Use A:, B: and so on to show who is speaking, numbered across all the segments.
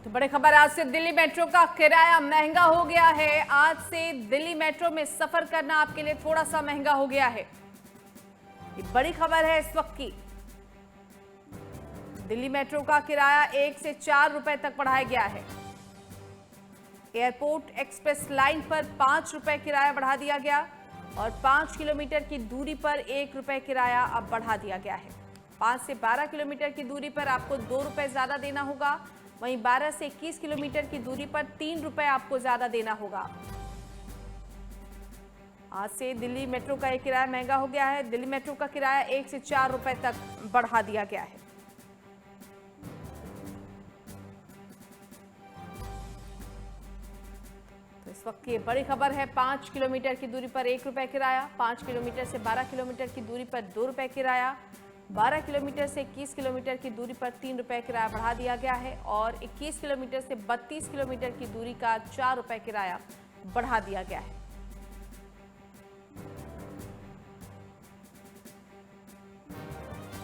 A: तो बड़ी खबर आज से दिल्ली मेट्रो का किराया महंगा हो गया है। आज से दिल्ली मेट्रो में सफर करना आपके लिए थोड़ा सा महंगा हो गया है। ये बड़ी खबर है इस वक्त की। दिल्ली मेट्रो का किराया 1 से 4 रुपए तक बढ़ाया गया है। एयरपोर्ट एक्सप्रेस लाइन पर 5 रुपए किराया बढ़ा दिया गया और 5 किलोमीटर की दूरी पर 1 रुपए किराया अब बढ़ा दिया गया है। 5 से 12 किलोमीटर की दूरी पर आपको 2 रुपए ज्यादा देना होगा। वहीं 12 से 21 किलोमीटर की दूरी पर 3 रुपए आपको ज्यादा देना होगा। आज से दिल्ली मेट्रो का एक किराया महंगा हो गया है। दिल्ली मेट्रो का किराया 1 से 4 रुपए तक बढ़ा दिया गया है। तो इस वक्त की बड़ी खबर है। 5 किलोमीटर की दूरी पर 1 रुपए किराया, 5 किलोमीटर से 12 किलोमीटर की दूरी पर 2 रुपए किराया, 12 किलोमीटर से 21 किलोमीटर की दूरी पर 3 रुपए किराया बढ़ा दिया गया है और 21 किलोमीटर से 32 किलोमीटर की दूरी का 4 रुपए किराया बढ़ा दिया गया है।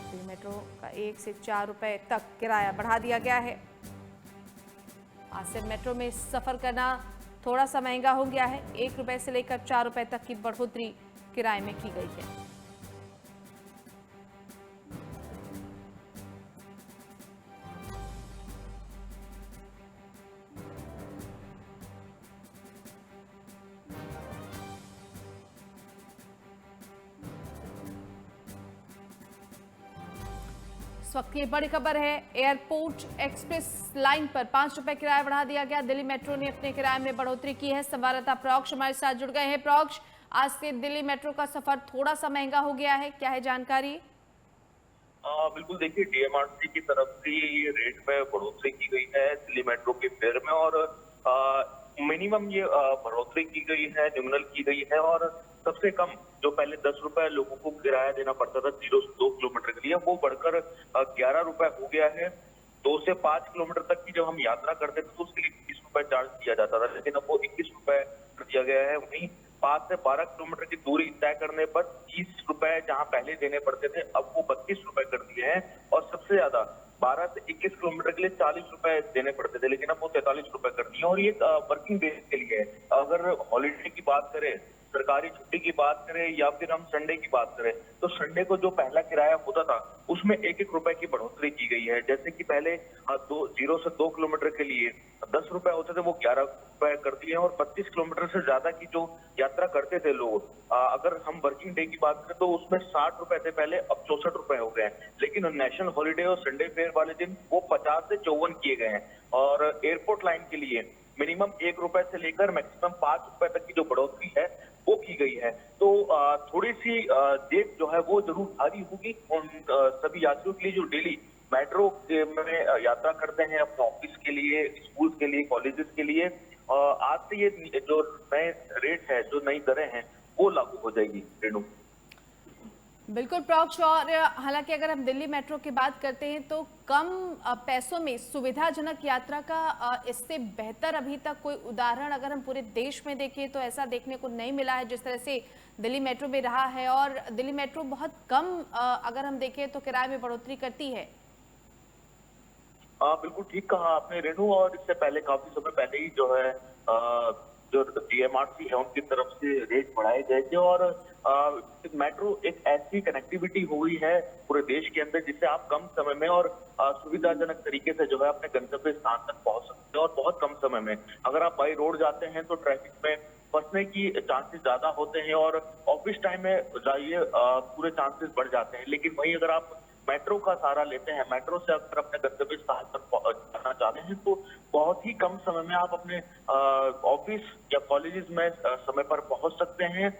A: दिल्ली मेट्रो का 1 से 4 रुपए तक किराया बढ़ा दिया गया है। आज से मेट्रो में सफर करना थोड़ा सा महंगा हो गया है। 1 रुपए से लेकर 4 रुपए तक की बढ़ोतरी किराए में की गई है। इस वक्त की बड़ी खबर है। एयरपोर्ट एक्सप्रेस लाइन पर 5 रुपए किराया बढ़ा दिया गया। दिल्ली मेट्रो ने अपने किराए में बढ़ोतरी की है। संवाददाता प्रोक्ष हमारे साथ जुड़ गए हैं। प्रोक्ष, आज से दिल्ली मेट्रो का सफर थोड़ा सा महंगा हो गया है, क्या है जानकारी?
B: बिल्कुल, देखिए डीएमआरसी की तरफ से ये रेट में बढ़ोतरी की गई है दिल्ली मेट्रो के फेयर में और मिनिमम ये बढ़ोतरी की गई है, निम्नल की गई है और सबसे कम जो पहले 10 रुपए लोगों को किराया देना पड़ता था 0 से 2 किलोमीटर के लिए, वो बढ़कर 11 रुपए हो गया है। 2 से 5 किलोमीटर तक की जब हम यात्रा करते थे तो उसके लिए 20 रुपए चार्ज किया जाता था, लेकिन अब वो 21 रुपए कर दिया गया है। वहीं 5 से 12 किलोमीटर की दूरी तय करने पर 30 रुपए जहां पहले देने पड़ते थे, अब वो 32 रुपए कर दिए हैं और सबसे ज्यादा 12 से 21 किलोमीटर के लिए 40 रुपए देने पड़ते थे, लेकिन अब वो 43 रुपए कर दिए और ये वर्किंग डे के लिए है। अगर हॉलीडे की बात करें, सरकारी छुट्टी की बात करें या फिर हम संडे की बात करें, तो संडे को जो पहला किराया होता था उसमें 1-1 रुपए की बढ़ोतरी की गई है। जैसे कि पहले 0 से 2 किलोमीटर के लिए 10 रुपए होते थे, वो 11 रुपए कर दिए हैं और 32 किलोमीटर से ज्यादा की जो यात्रा करते थे लोग, अगर हम वर्किंग डे की बात करें तो उसमें 60 रुपए थे पहले, अब 64 रुपए हो गए हैं। लेकिन नेशनल हॉलीडे और संडे फेयर वाले दिन वो 50 से 54 किए गए हैं। और एयरपोर्ट लाइन के लिए मिनिमम 1 रुपए से लेकर मैक्सिमम 5 रुपए तक की जो बढ़ोतरी है वो की गई है। तो थोड़ी सी जेब जो है वो जरूर भारी होगी उन सभी यात्रियों के लिए जो डेली मेट्रो में यात्रा करते हैं अपने ऑफिस के लिए, स्कूल के लिए, कॉलेजेस के लिए। आज से ये जो नए रेट है, जो नई दरें हैं, वो लागू हो जाएगी। रेणु,
A: बिल्कुल प्रोक्ष, और हालांकि अगर हम दिल्ली मेट्रो की बात करते हैं तो कम पैसों में सुविधाजनक यात्रा का इससे बेहतर अभी तक कोई उदाहरण अगर हम पूरे देश में देखें तो ऐसा देखने को नहीं मिला है जिस तरह से दिल्ली मेट्रो में रहा है। और दिल्ली मेट्रो बहुत कम अगर हम देखें तो किराए में बढ़ोतरी करती है।
B: बिल्कुल ठीक कहा आपने रेणु, और इससे पहले काफी समय पहले ही जो है जो डीएमआरसी है उनकी तरफ से रेट बढ़ाए गए थे और मेट्रो एक ऐसी कनेक्टिविटी हो गई है पूरे देश के अंदर जिससे आप कम समय में और सुविधाजनक तरीके से जो है अपने गंतव्य स्थान तक पहुंच सकते हैं और बहुत कम समय में। अगर आप बाई रोड जाते हैं तो ट्रैफिक में फंसने की चांसेस ज्यादा होते हैं और ऑफिस टाइम में जाइए पूरे चांसेस बढ़ जाते हैं। लेकिन वहीं अगर आप मेट्रो का सहारा लेते हैं, मेट्रो से अगर अपने गंतव्य स्थान पर जाना चाहते हैं तो बहुत ही कम समय में आप अपने ऑफिस या कॉलेजेस में समय पर पहुंच सकते हैं।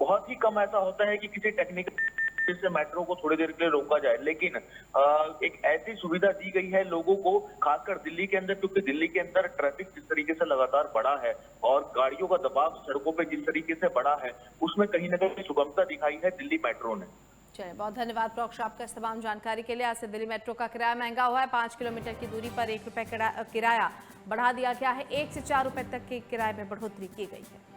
B: बहुत ही कम ऐसा होता है कि किसी टेक्निकल से मेट्रो को थोड़ी देर के लिए रोका जाए, लेकिन एक ऐसी सुविधा दी गई है लोगों को, खासकर दिल्ली के अंदर, क्योंकि दिल्ली के अंदर ट्रैफिक जिस तरीके से लगातार बढ़ा है और गाड़ियों का दबाव सड़कों पे जिस तरीके से बढ़ा है, उसमें कहीं ना कहीं सुगमता दिखाई है दिल्ली मेट्रो ने।
A: चलिए, बहुत धन्यवाद प्रोक्ष आपका इस तमाम जानकारी के लिए। आज से दिल्ली मेट्रो का किराया महंगा हुआ है। 5 किलोमीटर की दूरी पर 1 रुपए किराया बढ़ा दिया गया है। 1 से 4 रुपए तक के किराए में बढ़ोतरी की गई है।